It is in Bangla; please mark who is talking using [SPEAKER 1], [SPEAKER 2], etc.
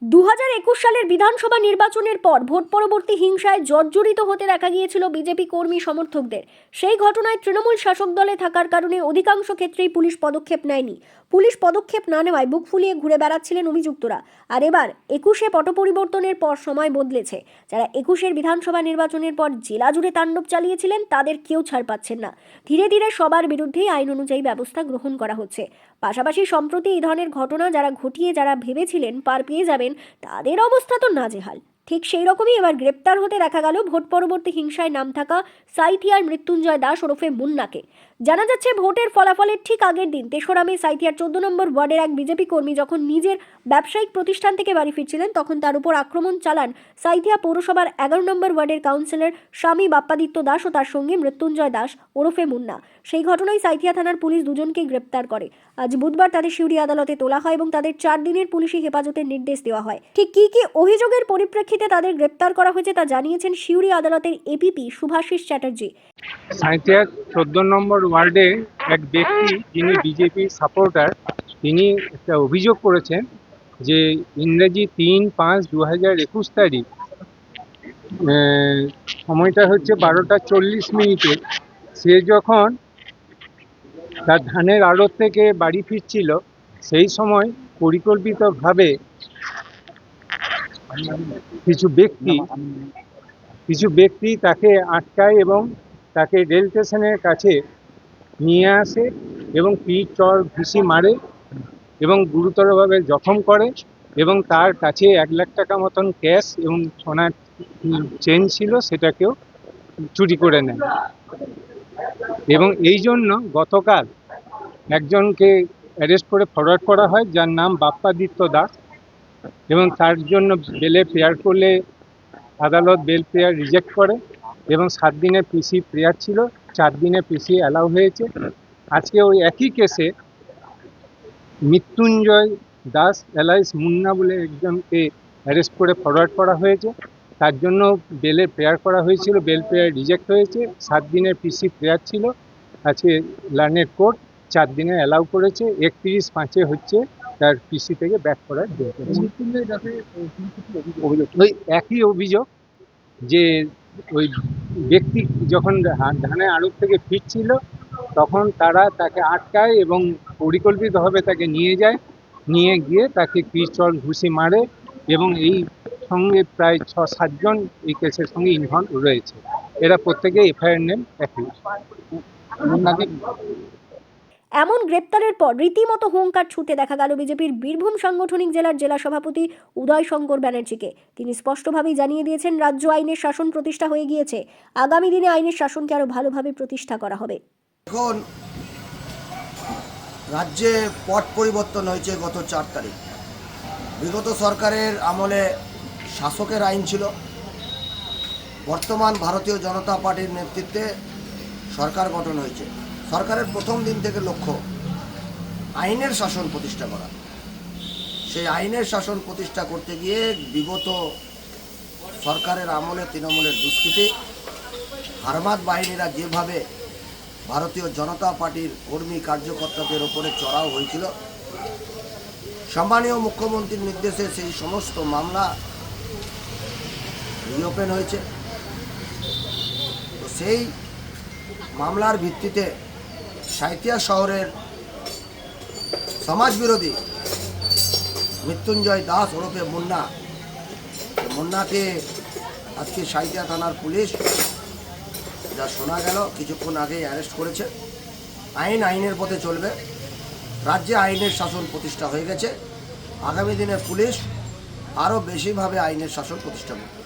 [SPEAKER 1] 2021 সালের বিধানসভা নির্বাচনের পর ভোট পরবর্তী হিংসায় জর্জরিত হতে দেখা গিয়েছিল বিজেপি কর্মী সমর্থকদের। সেই ঘটনায় তৃণমূল শাসক দলে থাকার কারণে অধিকাংশ ক্ষেত্রেই পুলিশ পদক্ষেপ নেয়নি। পুলিশ পদক্ষেপ না নেওয়ায় বুক ফুলিয়ে ঘুরে বেড়াচ্ছিলেন অভিযুক্তরা। আর এবার 21-এ পট পরিবর্তনের পর সময় বদলেছে। যারা 21-এর বিধানসভা নির্বাচনের পর জেলা জুড়ে তাণ্ডব চালিয়েছিলেন তাদের কেউ ছাড় পাচ্ছেন না। ধীরে ধীরে সবার বিরুদ্ধেই আইন অনুযায়ী ব্যবস্থা গ্রহণ করা হচ্ছে। পাশাপাশি সম্প্রতি এই ধরনের ঘটনা যারা ঘটিয়ে যারা ভেবেছিলেন পার পেয়ে যাবেন, তাদের অবস্থা তো নাজেহাল। ঠিক সেই রকমই এবার গ্রেপ্তার হতে দেখা গেল ভোট পরবর্তী হিংসায় নাম থাকা সাঁইথিয়ার মৃত্যুঞ্জয় দাস ওরফে মুন্নাকে। জানা যাচ্ছে ভোটের ফলাফলের ঠিক আগের দিন 3রা মে সাঁইথিয়ার 14 নম্বর ওয়ার্ডের এক বিজেপি কর্মী যখন নিজের ব্যবসায়িক প্রতিষ্ঠান থেকে বাড়ি ফিরছিলেন তখন তার উপর আক্রমণ চালান সাঁইথিয়া পৌরসভার 11 নম্বর ওয়ার্ডের কাউন্সিলর স্বামী বাপ্পাদিত্য দাস ও তার সঙ্গে মৃত্যুঞ্জয় দাস ওরফে মুন্না। সেই ঘটনায় সাঁইথিয়া থানার পুলিশ দুজনকেই গ্রেপ্তার করে। আজ বুধবার তাদের সিউড়ি আদালতে তোলা হয় এবং তাদের 4 দিনের পুলিশি হেফাজতের নির্দেশ দেওয়া হয়। ঠিক কি অভিযোগের পরিপ্রেক্ষিতে তাদের গ্রেপ্তার করা হয়েছে তা জানিয়েছেন সিউড়ি আদালতের এপিপি শুভাশিস চ্যাটার্জি।
[SPEAKER 2] সাঁইথিয়ার 14 নম্বর ওয়ার্ডে এক ব্যক্তি যিনি বিজেপি সাপোর্টার, তিনি একটা অভিযোগ করেছেন যে ইংরেজি 3/5/2021 তারিখ সময়টা হচ্ছে 12টা 40 মিনিটে সে যখন তার ধানের আড়ত থেকে বাড়ি ফিরছিল সেই সময় পরিকল্পিতভাবে কিছু ব্যক্তি তাকে আটকায় এবং তাকে রেল স্টেশনের কাছে নিয়ে আসে এবং পিঠ চড় ঘুষি মারে এবং গুরুতরভাবে জখম করে এবং তার কাছে 1 লাখ টাকা মতন ক্যাশ এবং সোনার চেন ছিল, সেটাকেও চুরি করে নেয়। এবং এই জন্য গতকাল একজনকে অ্যারেস্ট করে ফরওয়ার্ড করা হয় যার নাম বাপ্পাদিত্য দাস, এবং তার জন্য বেলে প্রেয়ার করলে আদালত বেল প্রেয়ার রিজেক্ট করে এবং 7 দিনের পিসি প্রেয়ার ছিল, 4 দিনের পিসি অ্যালাউ হয়েছে। আজকে ওই একই কেসে মৃত্যুঞ্জয় দাস এলাইস মুন্না বলে একজনকে অ্যারেস্ট করে ফরওয়ার্ড করা হয়েছে। তার জন্য বেলে প্রেয়ার করা হয়েছিল, বেল প্রেয়ার রিজেক্ট হয়েছে। 7 দিনের পিসি প্রেয়ার ছিল, আজকে লার্নেড কোর্ট 4 দিনে অ্যালাউ করেছে। 31/5 হচ্ছে তার পিসি থেকে ব্যাক করার ডেট। ওই একই অভিযোগ যে ওই ব্যক্তি যখন ধানের আড়ত থেকে ফিরছিল তখন তারা তাকে আটকায় এবং পরিকল্পিতভাবে তাকে নিয়ে গিয়ে তাকে পিস্তল ঘুষি মারে এবং এই সঙ্গে প্রায় 6-7 জন এই কেসের সঙ্গে ইনভলভ রয়েছে। এরা প্রত্যেকে এফআইআর নেম একই।
[SPEAKER 1] এমন গ্রেপ্তারের পর রীতিমতো হুঙ্কার ছুটে দেখা গেল বিজেপির বীরভূম সাংগঠনিক জেলার জেলা সভাপতি উদয় শঙ্কর ব্যানার্জিকে। তিনি স্পষ্টভাবেই জানিয়ে দিয়েছেন রাজ্য আইনের শাসন প্রতিষ্ঠা হয়ে গিয়েছে, আগামী দিনে আইনের শাসনকে আরো ভালোভাবে প্রতিষ্ঠা করা হবে।
[SPEAKER 3] এখন রাজ্যে পট পরিবর্তন হয়েছে গত 4 তারিখ। বিগত সরকারের আমলে শাসকের আইন ছিল, বর্তমান ভারতীয় জনতা পার্টির নেতৃত্বে সরকার গঠন হয়েছে। সরকারের প্রথম দিন থেকে লক্ষ্য আইনের শাসন প্রতিষ্ঠা করা। সেই আইনের শাসন প্রতিষ্ঠা করতে গিয়ে বিগত সরকারের আমলে তৃণমূলের দুষ্কৃতি হারমাত বাহিনীরা যেভাবে ভারতীয় জনতা পার্টির কর্মী কার্যকর্তাদের ওপরে চড়াও হয়েছিল, সম্মানীয় মুখ্যমন্ত্রীর নির্দেশে সেই সমস্ত মামলা রিওপেন হয়েছে। তো সেই মামলার ভিত্তিতে সাঁইথিয়া শহরের সমাজবিরোধী মৃত্যুঞ্জয় দাস ওরফে মুন্নাকে আজকে সাঁইথিয়া থানার পুলিশ, যা শোনা গেল কিছুক্ষণ আগেই অ্যারেস্ট করেছে। আইনের পথে চলবে। রাজ্যে আইনের শাসন প্রতিষ্ঠা হয়ে গেছে। আগামী দিনে পুলিশ আরও বেশিভাবে আইনের শাসন প্রতিষ্ঠা করবে।